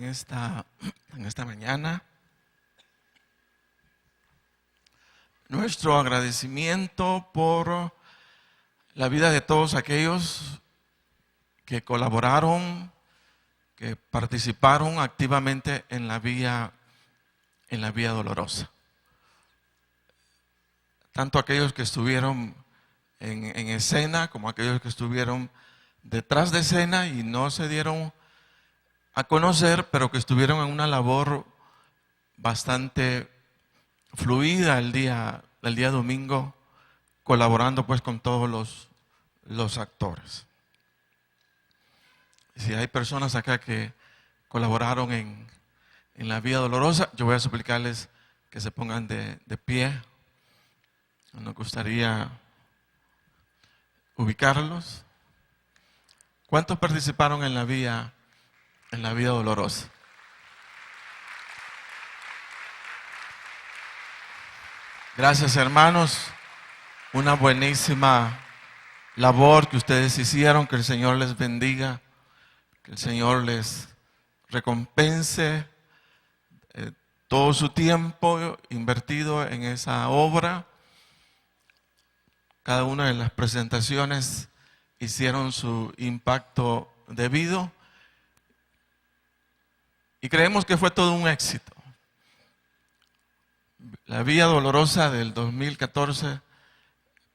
en esta mañana. Nuestro agradecimiento por la vida de todos aquellos que colaboraron, que participaron activamente en la vía dolorosa. Tanto aquellos que estuvieron en escena como aquellos que estuvieron detrás de escena y no se dieron a conocer, pero que estuvieron en una labor bastante fluida el día domingo, colaborando pues con todos los actores. Si hay personas acá que colaboraron en la vía dolorosa, yo voy a suplicarles que se pongan de pie. Nos gustaría ubicarlos. ¿Cuántos participaron en la vía dolorosa? Gracias, hermanos. Una buenísima labor que ustedes hicieron. Que el Señor les bendiga. Que el Señor les recompense todo su tiempo invertido en esa obra. Cada una de las presentaciones hicieron su impacto debido. Y creemos que fue todo un éxito. La vía dolorosa del 2014,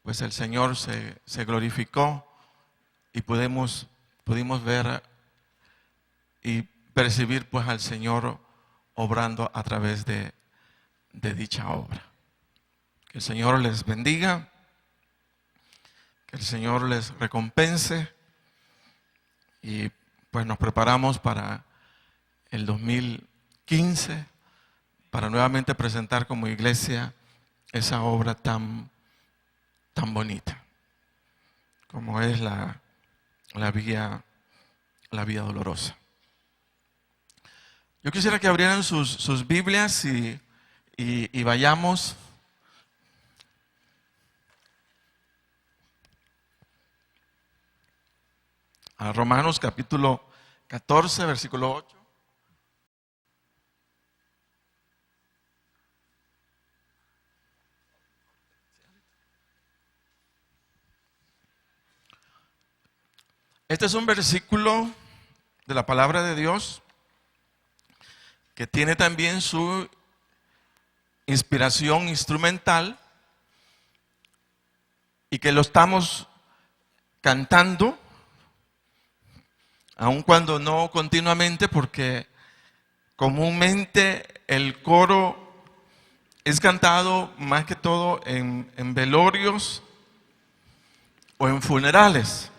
pues el Señor se glorificó y pudimos ver y percibir pues al Señor obrando a través de dicha obra. Que el Señor les bendiga, que el Señor les recompense y pues nos preparamos para el 2015 para nuevamente presentar como iglesia esa obra tan bonita como es la vía dolorosa. Yo quisiera que abrieran sus Biblias y vayamos a Romanos capítulo 14, versículo 8. Este es un versículo de la palabra de Dios que tiene también su inspiración instrumental y que lo estamos cantando, aun cuando no continuamente, porque comúnmente el coro es cantado más que todo en velorios o en funerales.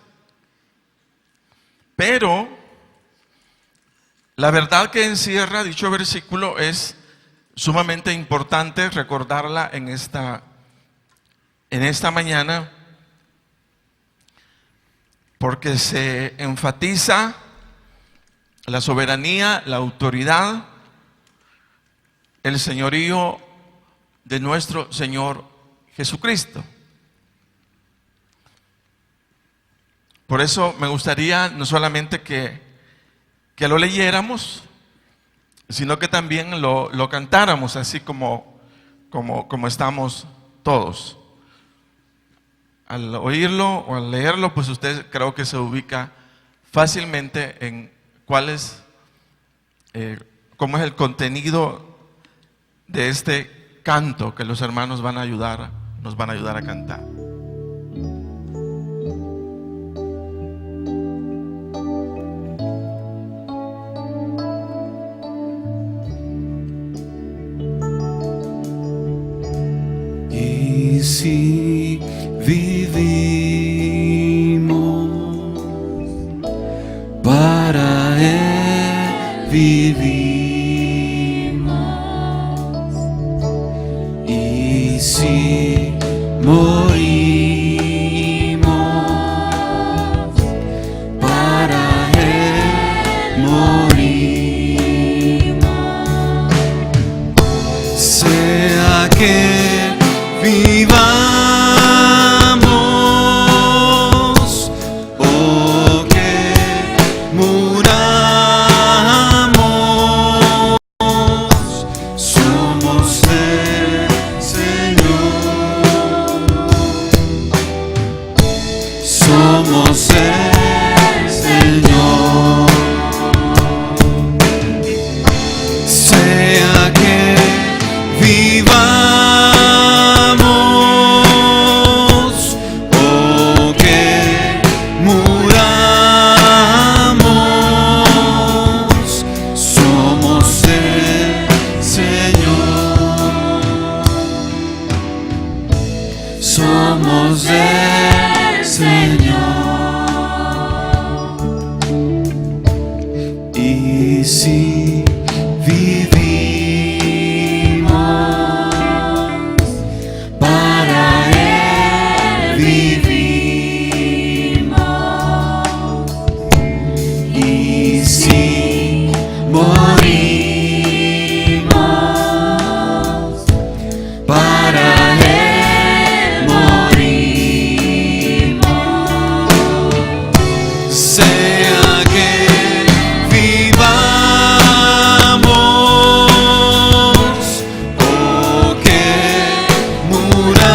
Pero la verdad que encierra dicho versículo es sumamente importante recordarla en esta mañana, porque se enfatiza la soberanía, la autoridad, el señorío de nuestro Señor Jesucristo. Por eso me gustaría no solamente que lo leyéramos, sino que también lo cantáramos, así como estamos todos. Al oírlo o al leerlo, pues usted creo que se ubica fácilmente en cómo es el contenido de este canto que los hermanos nos van a ayudar a cantar. Y si vivimos, para Él vivimos. Y si morimos, para Él morimos. Sea que vivamos o que muramos, vivimos, para Él vivimos, y si morimos, para Él morimos, sea que vivamos o que muramos,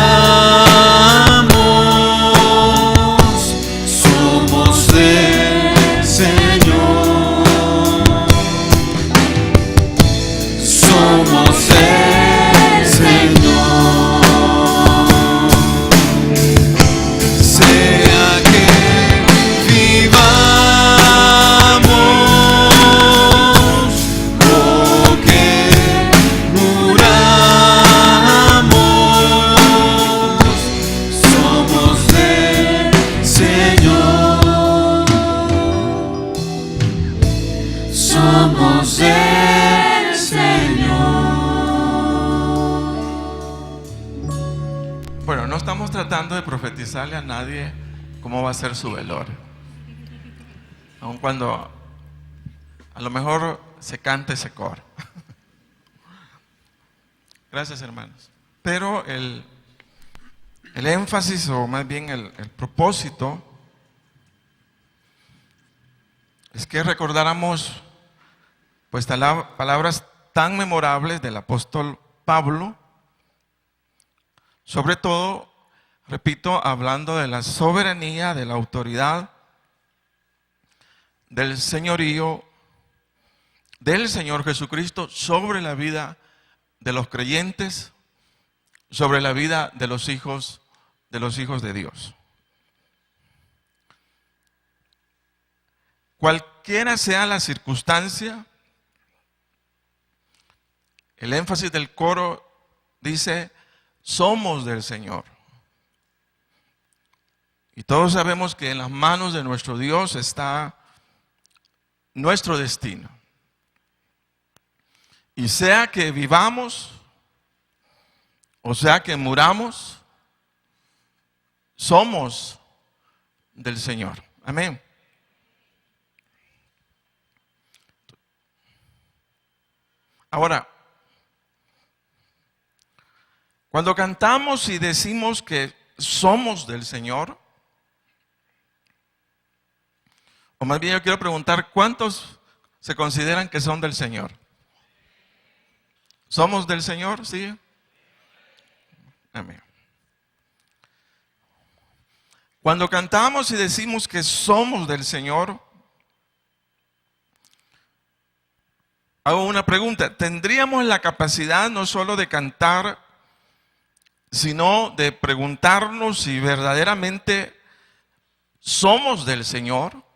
somos del Señor, somos del Señor, sea que vivamos o que muramos, somos del Señor, somos del Señor. Bueno, no estamos tratando de profetizarle a nadie cómo va a ser su velorio. Aun cuando a lo mejor se canta ese coro. Gracias, hermanos. Pero el énfasis, o más bien el propósito, es que recordáramos pues palabras tan memorables del apóstol Pablo, sobre todo, repito, hablando de la soberanía, de la autoridad, del señorío del Señor Jesucristo sobre la vida de los creyentes, sobre la vida de los hijos de Dios. Cualquiera sea la circunstancia, el énfasis del coro dice: somos del Señor. Y todos sabemos que en las manos de nuestro Dios está nuestro destino. Y sea que vivamos, o sea que muramos, somos del Señor. Amén. Ahora, cuando cantamos y decimos que somos del Señor, o más bien yo quiero preguntar, ¿cuántos se consideran que son del Señor? ¿Somos del Señor? ¿Sí? Amén. Cuando cantamos y decimos que somos del Señor, hago una pregunta: ¿tendríamos la capacidad no solo de cantar, sino de preguntarnos si verdaderamente somos del Señor?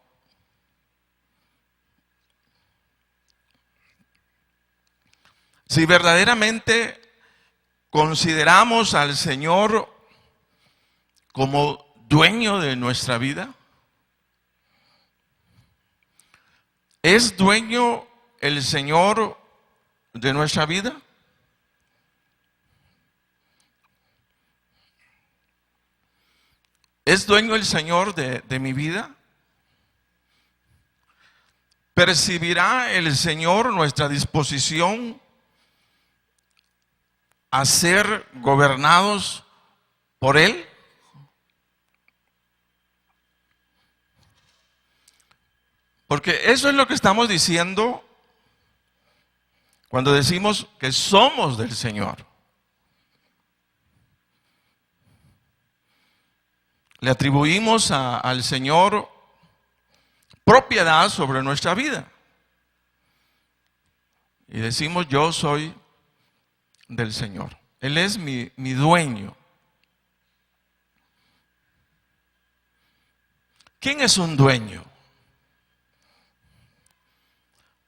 Si verdaderamente consideramos al Señor como dueño de nuestra vida. ¿Es dueño el Señor de nuestra vida? ¿Es dueño el Señor de mi vida? ¿Percibirá el Señor nuestra disposición a ser gobernados por Él? Porque eso es lo que estamos diciendo cuando decimos que somos del Señor. Le atribuimos al Señor propiedad sobre nuestra vida. Y decimos: yo soy del Señor. Él es mi dueño. ¿Quién es un dueño?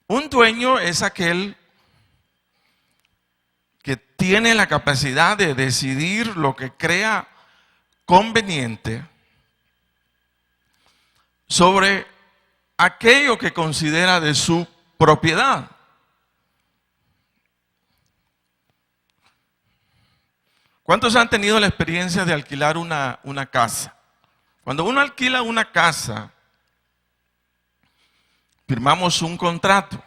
Un dueño es aquel que tiene la capacidad de decidir lo que crea conveniente sobre aquello que considera de su propiedad. ¿Cuántos han tenido la experiencia de alquilar una casa? Cuando uno alquila una casa, firmamos un contrato.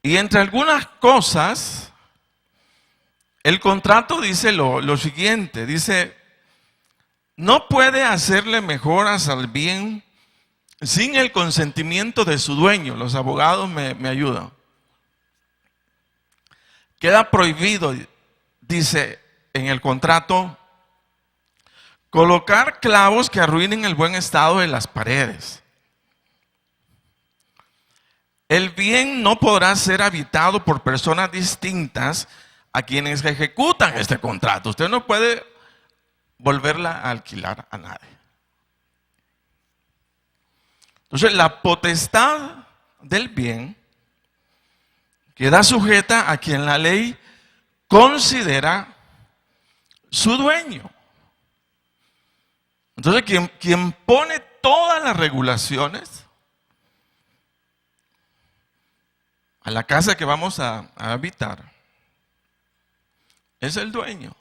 Y entre algunas cosas, el contrato dice lo siguiente, dice, no puede hacerle mejoras al bien sin el consentimiento de su dueño. Los abogados me ayudan. Queda prohibido, dice en el contrato, colocar clavos que arruinen el buen estado de las paredes. El bien no podrá ser habitado por personas distintas a quienes ejecutan este contrato. Usted no puede volverla a alquilar a nadie. Entonces, la potestad del bien queda sujeta a quien la ley considera su dueño. Entonces, quien pone todas las regulaciones a la casa que vamos a habitar es el dueño.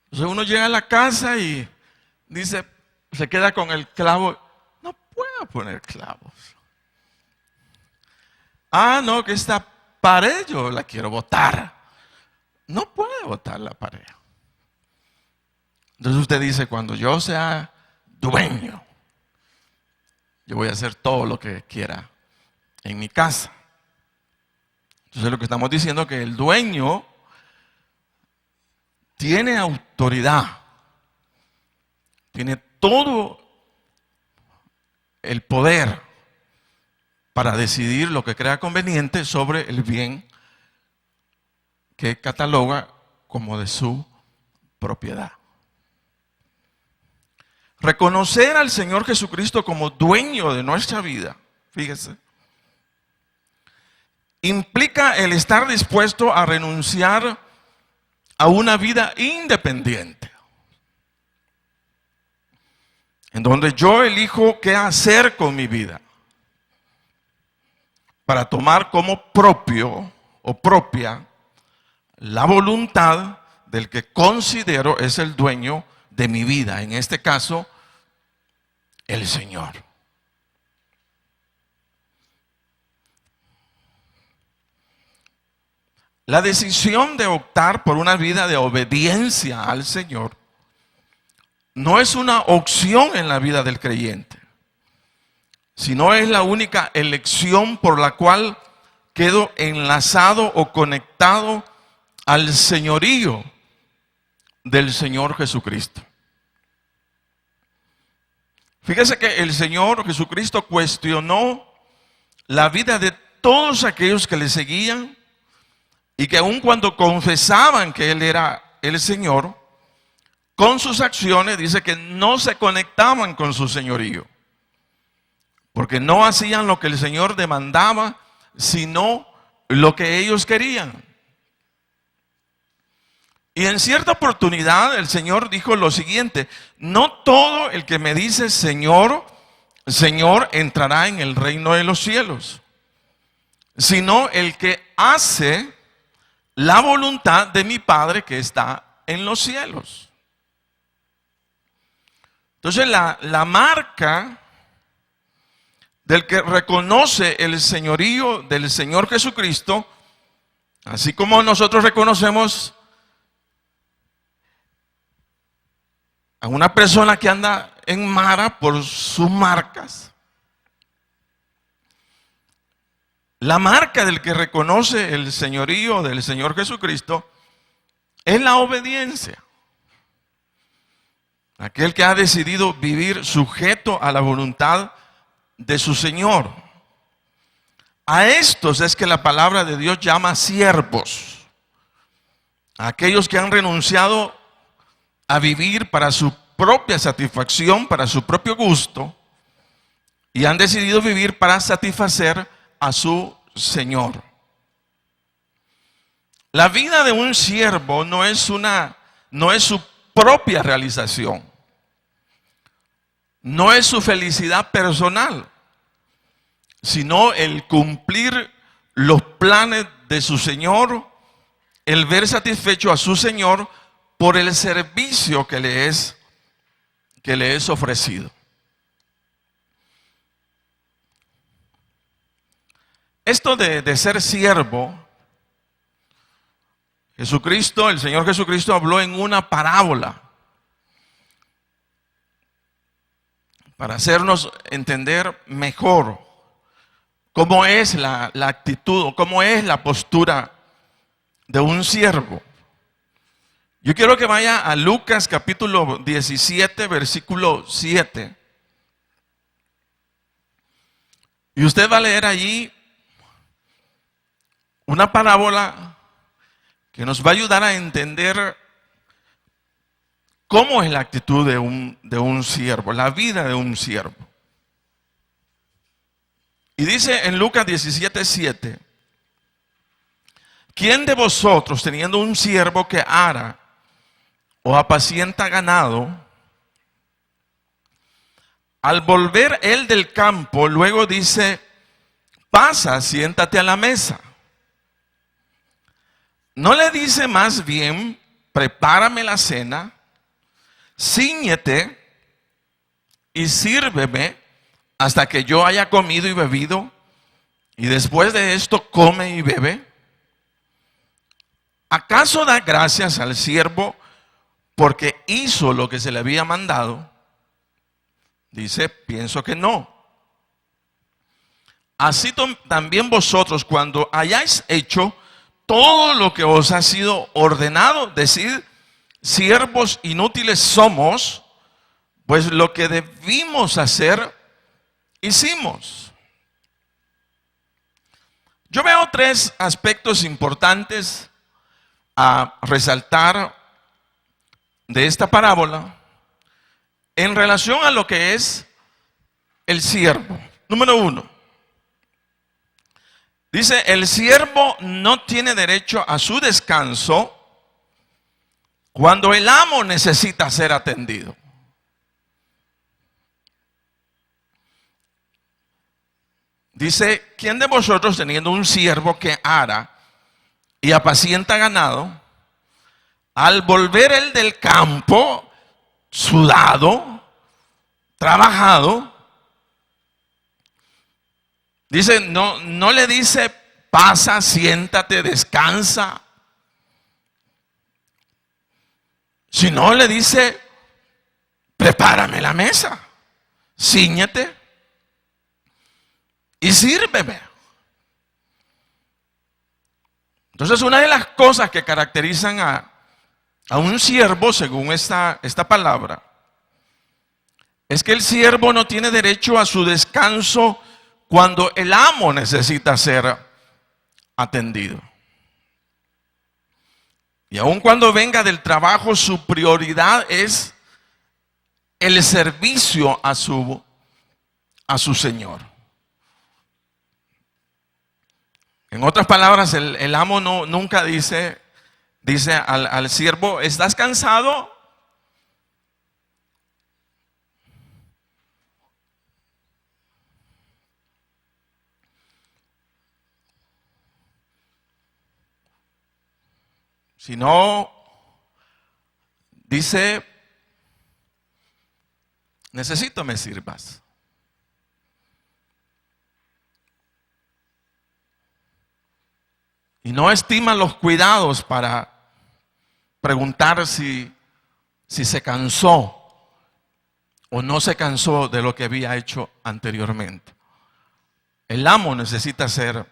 Entonces uno llega a la casa y dice, se queda con el clavo, no puedo poner clavos. Ah, no, que esta pared yo la quiero botar. No puede botar la pared. Entonces usted dice, cuando yo sea dueño, yo voy a hacer todo lo que quiera en mi casa. Entonces lo que estamos diciendo es que el dueño tiene autoridad, tiene todo el poder para decidir lo que crea conveniente sobre el bien que cataloga como de su propiedad. Reconocer al Señor Jesucristo como dueño de nuestra vida, fíjese, implica el estar dispuesto a renunciar a una vida independiente, en donde yo elijo qué hacer con mi vida, para tomar como propio o propia la voluntad del que considero es el dueño de mi vida, en este caso, el Señor. La decisión de optar por una vida de obediencia al Señor no es una opción en la vida del creyente, sino es la única elección por la cual quedo enlazado o conectado al señorío del Señor Jesucristo. Fíjese que el Señor Jesucristo cuestionó la vida de todos aquellos que le seguían y que aun cuando confesaban que Él era el Señor, con sus acciones dice que no se conectaban con su señorío, porque no hacían lo que el Señor demandaba, sino lo que ellos querían. Y en cierta oportunidad el Señor dijo lo siguiente: no todo el que me dice Señor, Señor entrará en el reino de los cielos, sino el que hace la voluntad de mi Padre que está en los cielos. Entonces la marca del que reconoce el señorío del Señor Jesucristo, así como nosotros reconocemos a una persona que anda en Mara por sus marcas, la marca del que reconoce el señorío del Señor Jesucristo es la obediencia. Aquel que ha decidido vivir sujeto a la voluntad de su Señor. A estos es que la palabra de Dios llama siervos. A aquellos que han renunciado a vivir para su propia satisfacción, para su propio gusto, y han decidido vivir para satisfacer a su Señor. La vida de un siervo no es su propia realización, no es su felicidad personal, sino el cumplir los planes de su Señor el ver satisfecho a su Señor por el servicio que le es ofrecido. Esto de ser siervo, Jesucristo, el Señor Jesucristo habló en una parábola para hacernos entender mejor cómo es la actitud, cómo es la postura de un siervo. Yo quiero que vaya a Lucas capítulo 17, versículo 7. Y usted va a leer allí una parábola que nos va a ayudar a entender cómo es la actitud de un siervo, la vida de un siervo. Y dice en Lucas 17, 7, ¿quién de vosotros, teniendo un siervo que ara o apacienta ganado, al volver él del campo, luego dice, pasa, siéntate a la mesa? ¿No le dice más bien, prepárame la cena, cíñete y sírveme hasta que yo haya comido y bebido, y después de esto come y bebe? ¿Acaso da gracias al siervo porque hizo lo que se le había mandado? Dice, pienso que no. Así también vosotros, cuando hayáis hecho todo lo que os ha sido ordenado, decid, siervos inútiles somos, pues lo que debimos hacer, hicimos. Yo veo tres aspectos importantes a resaltar de esta parábola en relación a lo que es el siervo. Número 1. Dice, el siervo no tiene derecho a su descanso cuando el amo necesita ser atendido. Dice, ¿quién de vosotros, teniendo un siervo que ara y apacienta ganado, al volver él del campo, sudado, trabajado, dice, no le dice, pasa, siéntate, descansa, sino le dice, prepárame la mesa, cíñete y sírveme? Entonces, una de las cosas que caracterizan a un siervo, según esta palabra, es que el siervo no tiene derecho a su descanso cuando el amo necesita ser atendido. Y aun cuando venga del trabajo, su prioridad es el servicio a su Señor. En otras palabras, el amo nunca dice al siervo, ¿estás cansado? Si no, dice, necesito me sirvas. Y no estima los cuidados para preguntar si se cansó o no se cansó de lo que había hecho anteriormente. El amo necesita ser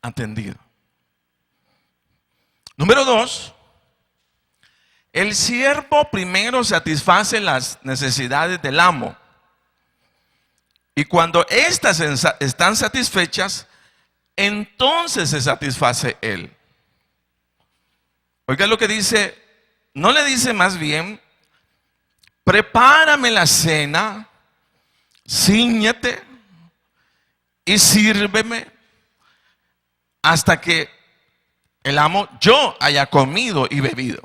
atendido. Número 2, el siervo primero satisface las necesidades del amo. Y cuando éstas están satisfechas, entonces se satisface él. Oiga lo que dice, no le dice más bien, prepárame la cena, cíñete y sírveme hasta que el amo, yo haya comido y bebido.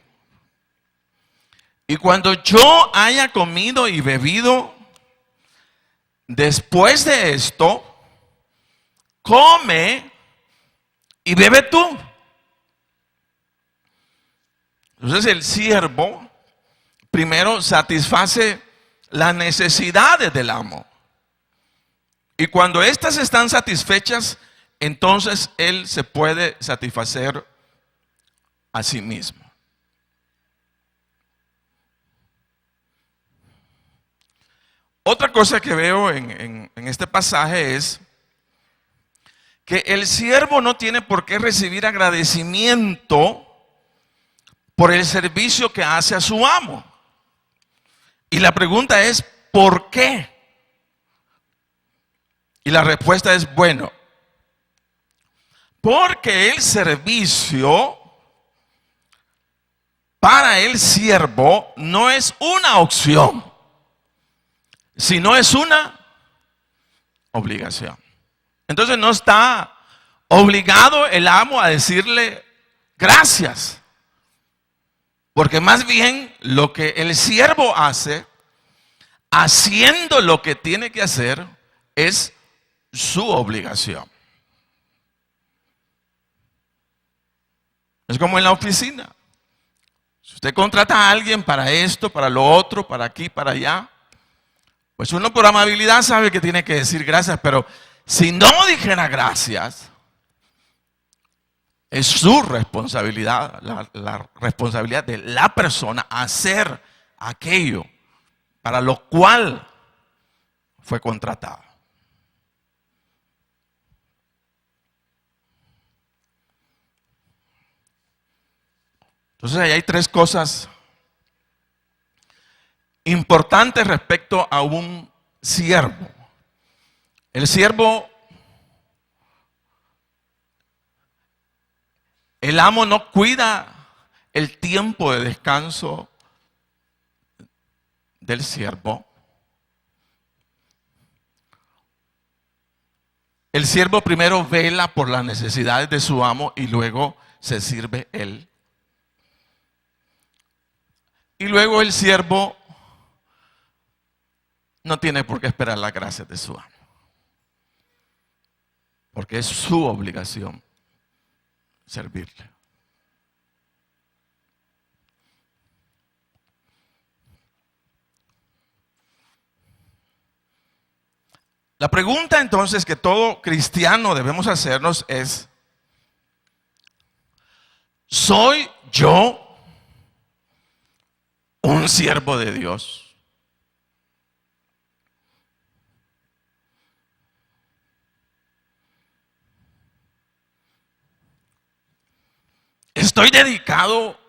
Y cuando yo haya comido y bebido, después de esto, come y bebe tú. Entonces el siervo primero satisface las necesidades del amo. Y cuando éstas están satisfechas, entonces él se puede satisfacer a sí mismo. Otra cosa que veo en este pasaje es que el siervo no tiene por qué recibir agradecimiento por el servicio que hace a su amo. Y la pregunta es, ¿por qué? Y la respuesta es, bueno, porque el servicio para el siervo no es una opción, sino es una obligación. Entonces no está obligado el amo a decirle gracias, porque más bien lo que el siervo hace, haciendo lo que tiene que hacer, es su obligación. Es como en la oficina. Si usted contrata a alguien para esto, para lo otro, para aquí, para allá, pues uno por amabilidad sabe que tiene que decir gracias, pero si no dijera gracias, es su responsabilidad, la responsabilidad de la persona hacer aquello para lo cual fue contratado. Entonces ahí hay tres cosas importantes respecto a un siervo. El siervo, el amo no cuida el tiempo de descanso del siervo. El siervo primero vela por las necesidades de su amo y luego se sirve él. Y luego el siervo no tiene por qué esperar las gracias de su amo, porque es su obligación servirle. La pregunta entonces que todo cristiano debemos hacernos es, ¿soy yo un siervo de Dios? ¿Estoy dedicado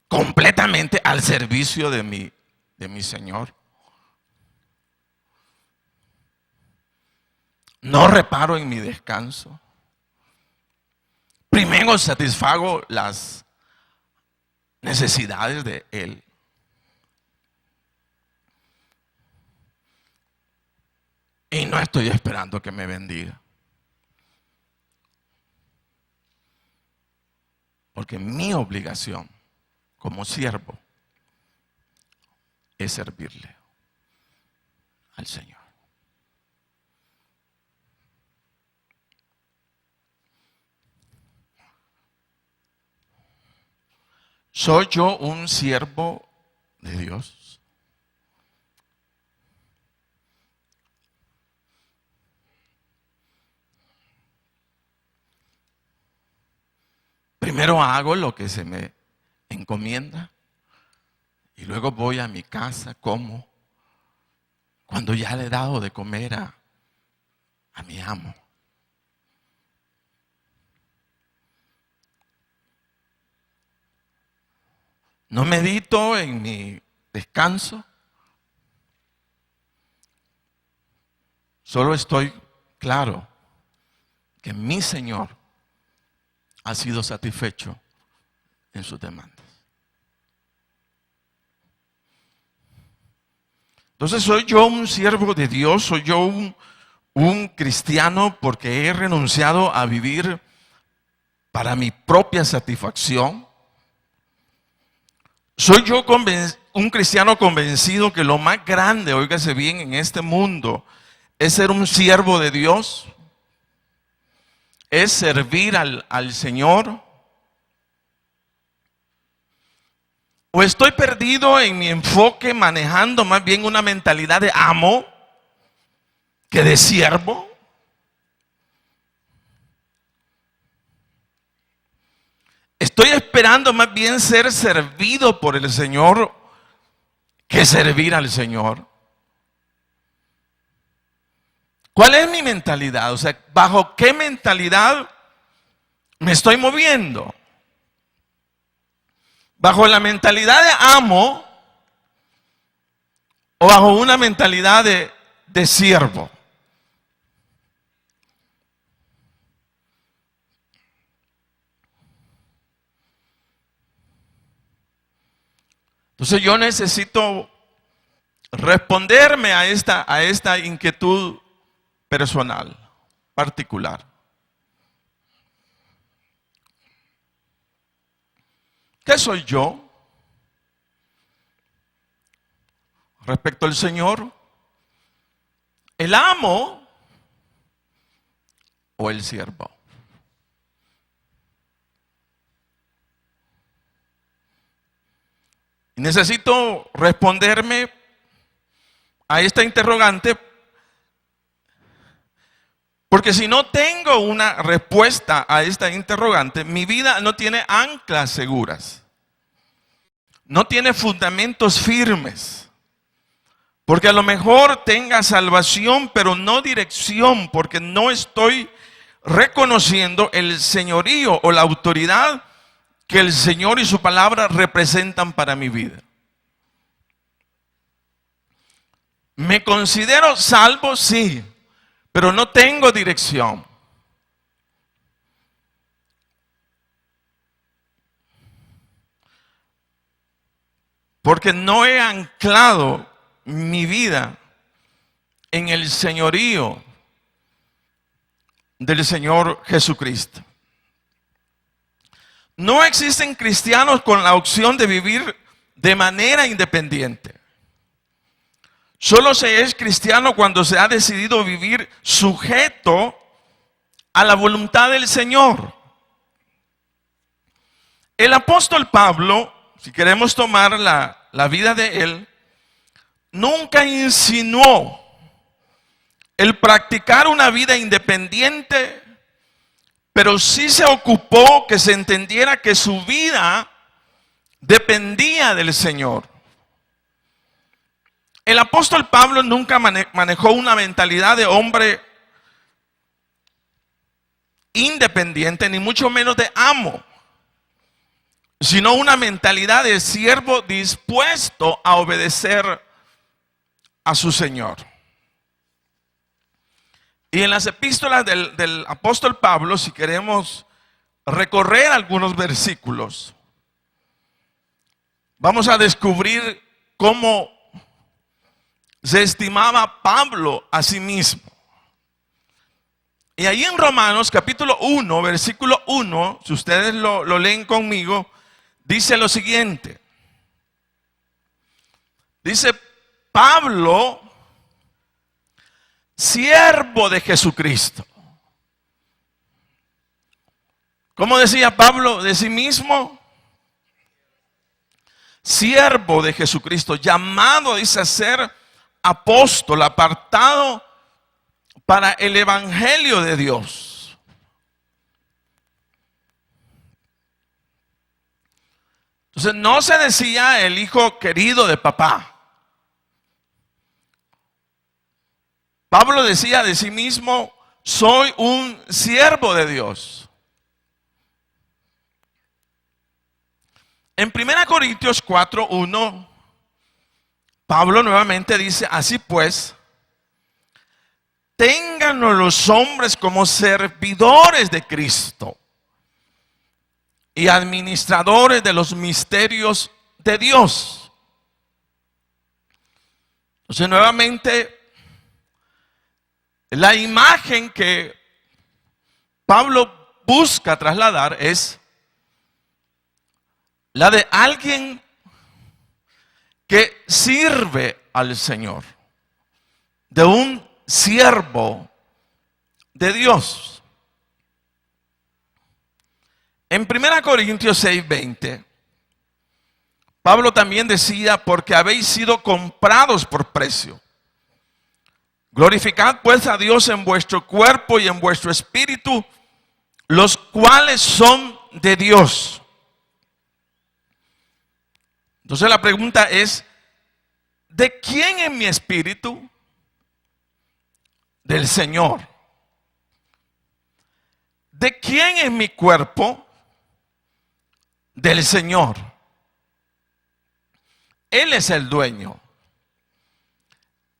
completamente al servicio de mi Señor? ¿No reparo en mi descanso? Primero satisfago las necesidades de Él. Y no estoy esperando que me bendiga. Porque mi obligación como siervo es servirle al Señor. ¿Soy yo un siervo de Dios? Primero hago lo que se me encomienda y luego voy a mi casa, como cuando ya le he dado de comer a mi amo. No medito en mi descanso, solo estoy claro que mi Señor ha sido satisfecho en sus demandas. Entonces, ¿soy yo un siervo de Dios? ¿Soy yo un cristiano porque he renunciado a vivir para mi propia satisfacción? ¿Soy yo un cristiano convencido que lo más grande, óigase bien, en este mundo es ser un siervo de Dios? ¿Es servir al Señor? ¿O estoy perdido en mi enfoque manejando más bien una mentalidad de amo que de siervo? ¿Estoy esperando más bien ser servido por el Señor que servir al Señor? ¿Cuál es mi mentalidad? O sea, ¿bajo qué mentalidad me estoy moviendo? ¿Bajo la mentalidad de amo o bajo una mentalidad de siervo? Entonces yo necesito responderme a esta inquietud personal, particular. ¿Qué soy yo respecto al Señor? ¿El amo o el siervo? Necesito responderme a esta interrogante, porque si no tengo una respuesta a esta interrogante, mi vida no tiene anclas seguras, no tiene fundamentos firmes, porque a lo mejor tenga salvación, pero no dirección, porque no estoy reconociendo el señorío o la autoridad que el Señor y su palabra representan para mi vida. ¿Me considero salvo? Sí, pero no tengo dirección. Porque no he anclado mi vida en el señorío del Señor Jesucristo. No existen cristianos con la opción de vivir de manera independiente. Solo se es cristiano cuando se ha decidido vivir sujeto a la voluntad del Señor. El apóstol Pablo, si queremos tomar la vida de él, nunca insinuó el practicar una vida independiente, pero sí se ocupó que se entendiera que su vida dependía del Señor. El apóstol Pablo nunca manejó una mentalidad de hombre independiente, ni mucho menos de amo, sino una mentalidad de siervo dispuesto a obedecer a su Señor. Y en las epístolas del apóstol Pablo, si queremos recorrer algunos versículos, vamos a descubrir cómo se estimaba Pablo a sí mismo. Y ahí en Romanos capítulo 1, versículo 1, si ustedes lo leen conmigo, dice lo siguiente. Dice: Pablo, siervo de Jesucristo. ¿Cómo decía Pablo de sí mismo? Siervo de Jesucristo, llamado, dice, a ser apóstol, apartado para el evangelio de Dios. Entonces no se decía el hijo querido de papá. Pablo decía de sí mismo: soy un siervo de Dios. En 1 Corintios 4:1, Pablo nuevamente dice: así pues, téngannos los hombres como servidores de Cristo y administradores de los misterios de Dios. Entonces nuevamente, la imagen que Pablo busca trasladar es la de alguien que sirve al Señor, de un siervo de Dios. En 1 Corintios 6:20, Pablo también decía, porque habéis sido comprados por precio. Glorificad pues a Dios en vuestro cuerpo y en vuestro espíritu, los cuales son de Dios. Entonces la pregunta es, ¿de quién es mi espíritu? Del Señor. ¿De quién es mi cuerpo? Del Señor. Él es el dueño.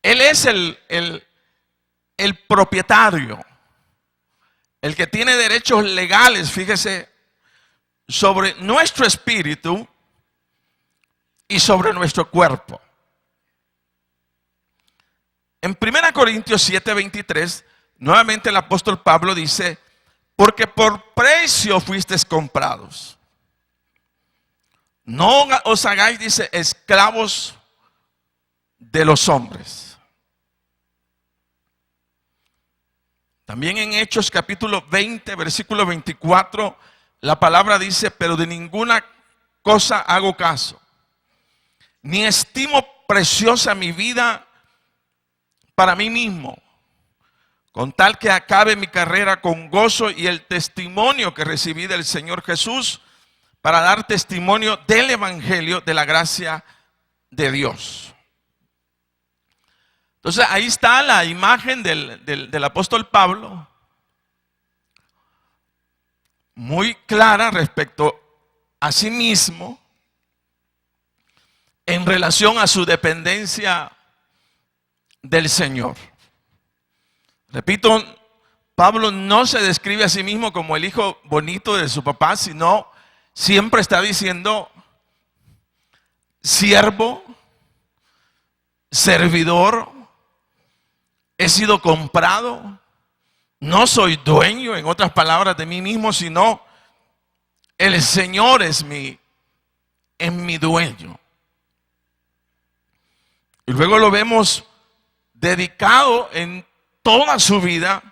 Él es el propietario. El que tiene derechos legales, fíjese, sobre nuestro espíritu y sobre nuestro cuerpo. En 1 Corintios 7:23, nuevamente el apóstol Pablo dice, porque por precio fuisteis comprados. No os hagáis, dice, esclavos de los hombres. También en Hechos capítulo 20, versículo 24, la palabra dice, pero de ninguna cosa hago caso, ni estimo preciosa mi vida para mí mismo, con tal que acabe mi carrera con gozo y el testimonio que recibí del Señor Jesús, para dar testimonio del evangelio de la gracia de Dios. Entonces ahí está la imagen del apóstol Pablo, muy clara respecto a sí mismo en relación a su dependencia del Señor. Repito, Pablo no se describe a sí mismo como el hijo bonito de su papá, sino siempre está diciendo siervo, servidor, he sido comprado, no soy dueño, en otras palabras, de mí mismo, sino el Señor es mi dueño. Y luego lo vemos dedicado en toda su vida,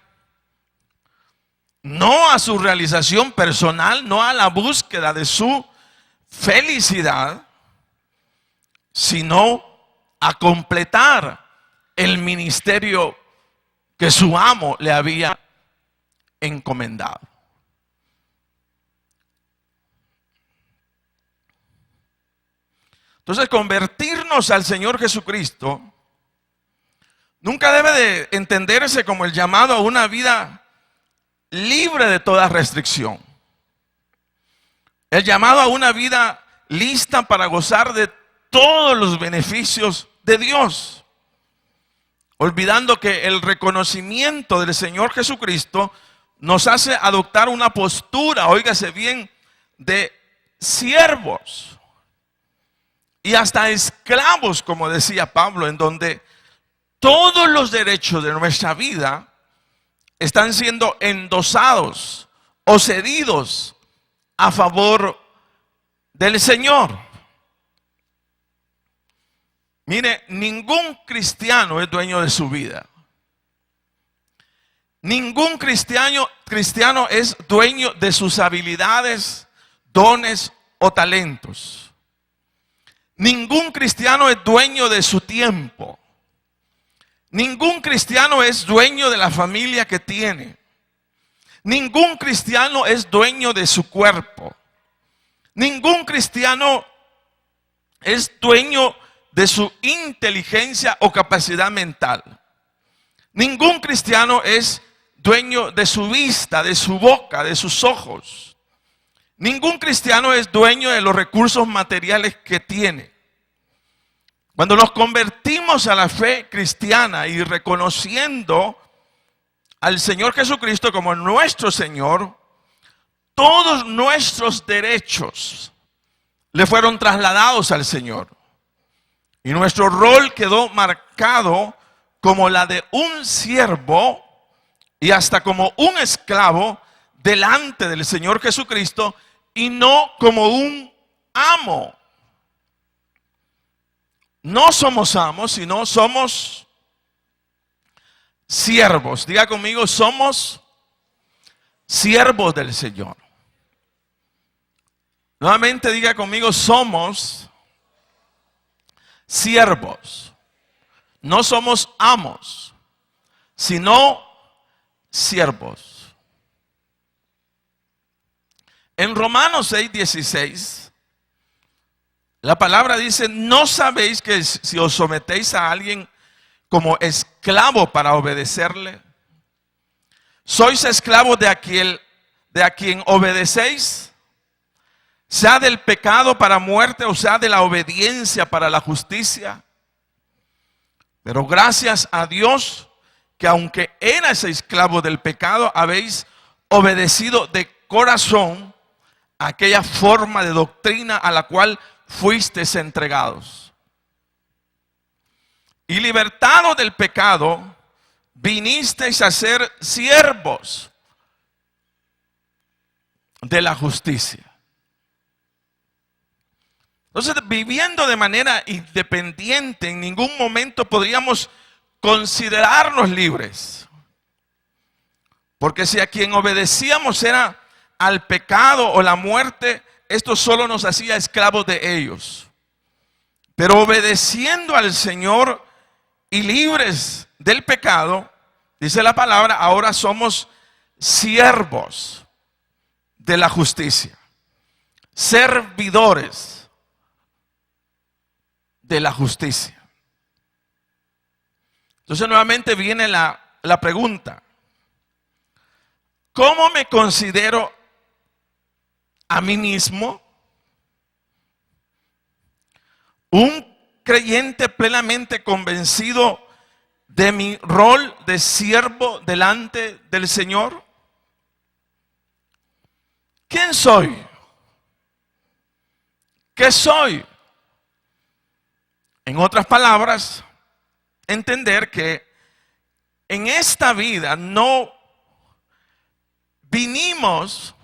no a su realización personal, no a la búsqueda de su felicidad, sino a completar el ministerio que su amo le había encomendado. Entonces, convertirnos al Señor Jesucristo nunca debe de entenderse como el llamado a una vida libre de toda restricción. El llamado a una vida lista para gozar de todos los beneficios de Dios. Olvidando que el reconocimiento del Señor Jesucristo nos hace adoptar una postura, óigase bien, de siervos y hasta esclavos, como decía Pablo, en donde todos los derechos de nuestra vida están siendo endosados o cedidos a favor del Señor. Mire, ningún cristiano es dueño de su vida. Ningún cristiano es dueño de sus habilidades, dones o talentos. Ningún cristiano es dueño de su tiempo. Ningún cristiano es dueño de la familia que tiene. Ningún cristiano es dueño de su cuerpo. Ningún cristiano es dueño de su inteligencia o capacidad mental. Ningún cristiano es dueño de su vista, de su boca, de sus ojos. Ningún cristiano es dueño de los recursos materiales que tiene. Cuando nos convertimos a la fe cristiana y reconociendo al Señor Jesucristo como nuestro Señor, todos nuestros derechos le fueron trasladados al Señor. Y nuestro rol quedó marcado como la de un siervo y hasta como un esclavo delante del Señor Jesucristo y no como un amo. No somos amos, sino somos siervos. Diga conmigo, somos siervos del Señor. Nuevamente diga conmigo, somos siervos. No somos amos, sino siervos. En Romanos 6:16, la palabra dice: ¿no sabéis que si os sometéis a alguien como esclavo para obedecerle, sois esclavos de a quien obedecéis? Sea del pecado para muerte o sea de la obediencia para la justicia. Pero gracias a Dios que aunque erais esclavos del pecado, habéis obedecido de corazón a aquella forma de doctrina a la cual fuisteis entregados. Y libertados del pecado, vinisteis a ser siervos de la justicia. Entonces, viviendo de manera independiente, en ningún momento podríamos considerarnos libres. Porque si a quien obedecíamos era al pecado o la muerte, esto solo nos hacía esclavos de ellos. Pero obedeciendo al Señor y libres del pecado, dice la palabra, ahora somos siervos de la justicia, servidores de la justicia. Entonces nuevamente viene la pregunta: ¿cómo me considero a mí mismo? Un creyente plenamente convencido de mi rol de siervo delante del Señor. ¿Quién soy? ¿Qué soy? En otras palabras, entender que en esta vida no vinimos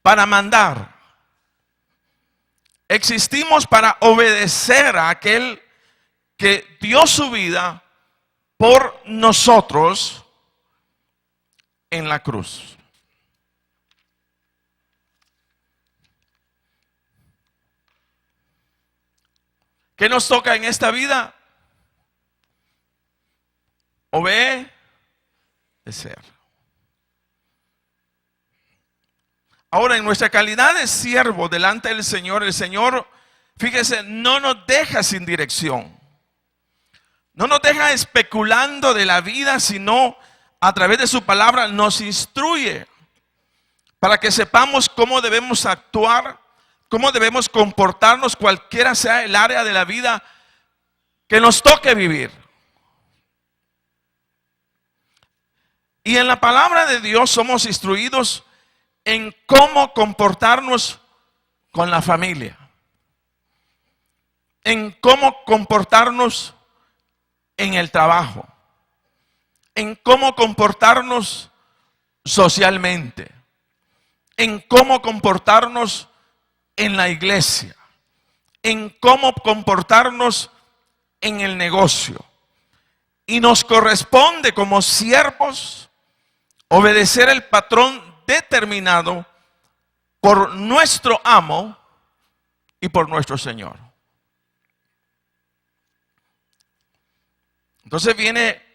para mandar. Existimos para obedecer a aquel que dio su vida por nosotros en la cruz. ¿Qué nos toca en esta vida? Obedecer. Ahora, en nuestra calidad de siervo delante del Señor, el Señor, fíjese, no nos deja sin dirección. No nos deja especulando de la vida, sino a través de su palabra nos instruye para que sepamos cómo debemos actuar, cómo debemos comportarnos, cualquiera sea el área de la vida que nos toque vivir. Y en la palabra de Dios somos instruidos en cómo comportarnos con la familia, en cómo comportarnos en el trabajo, en cómo comportarnos socialmente, en cómo comportarnos en la iglesia, en cómo comportarnos en el negocio. Y nos corresponde como siervos obedecer el patrón determinado por nuestro amo y por nuestro Señor. Entonces viene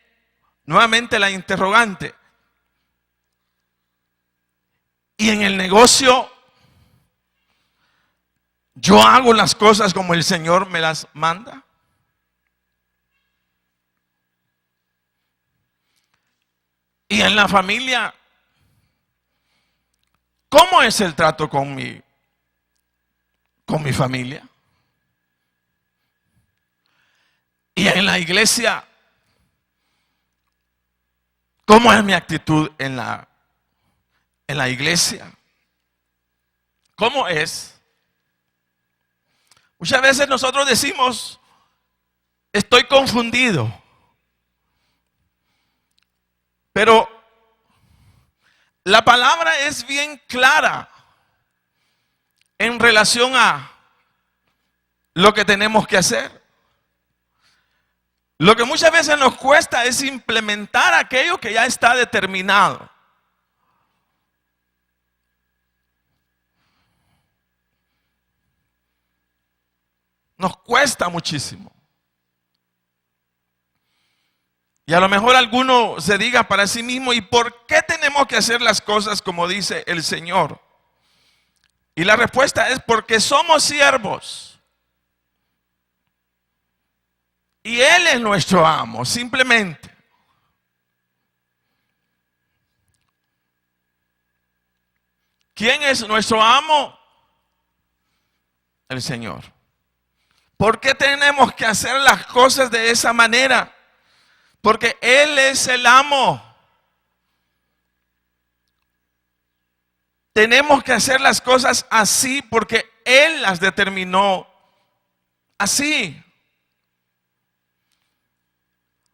nuevamente la interrogante: ¿y en el negocio yo hago las cosas como el Señor me las manda? ¿Y en la familia, cómo es el trato con mi familia? ¿Y en la iglesia, cómo es mi actitud en la iglesia? ¿Cómo es? Muchas veces nosotros decimos: estoy confundido. Pero la palabra es bien clara en relación a lo que tenemos que hacer. Lo que muchas veces nos cuesta es implementar aquello que ya está determinado. Nos cuesta muchísimo. Y a lo mejor alguno se diga para sí mismo, ¿y por qué tenemos que hacer las cosas como dice el Señor? Y la respuesta es porque somos siervos. Y Él es nuestro amo, simplemente. ¿Quién es nuestro amo? El Señor. ¿Por qué tenemos que hacer las cosas de esa manera? Porque Él es el amo. Tenemos que hacer las cosas así porque Él las determinó así.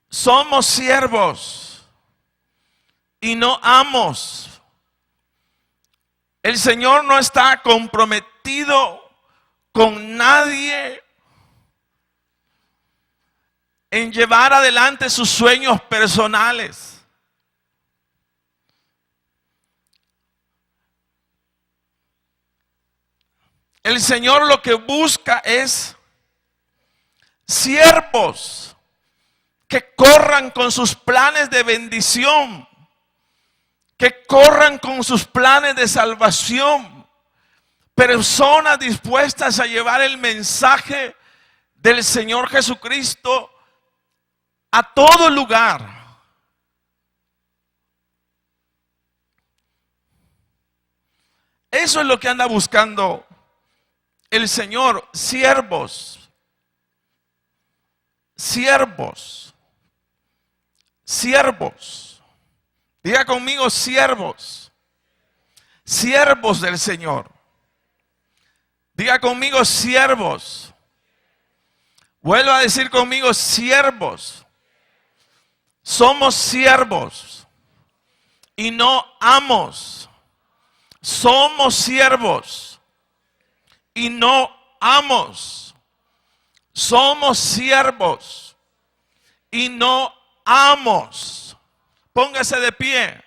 Somos siervos y no amos. El Señor no está comprometido con nadie en llevar adelante sus sueños personales. El Señor lo que busca es siervos que corran con sus planes de bendición, que corran con sus planes de salvación, personas dispuestas a llevar el mensaje del Señor Jesucristo a todo lugar. Eso es lo que anda buscando el Señor, siervos, siervos, siervos. Diga conmigo siervos, siervos del Señor. Diga conmigo siervos. Vuelva a decir conmigo siervos. Somos siervos y no amos. Somos siervos y no amos. Somos siervos y no amos. Póngase de pie.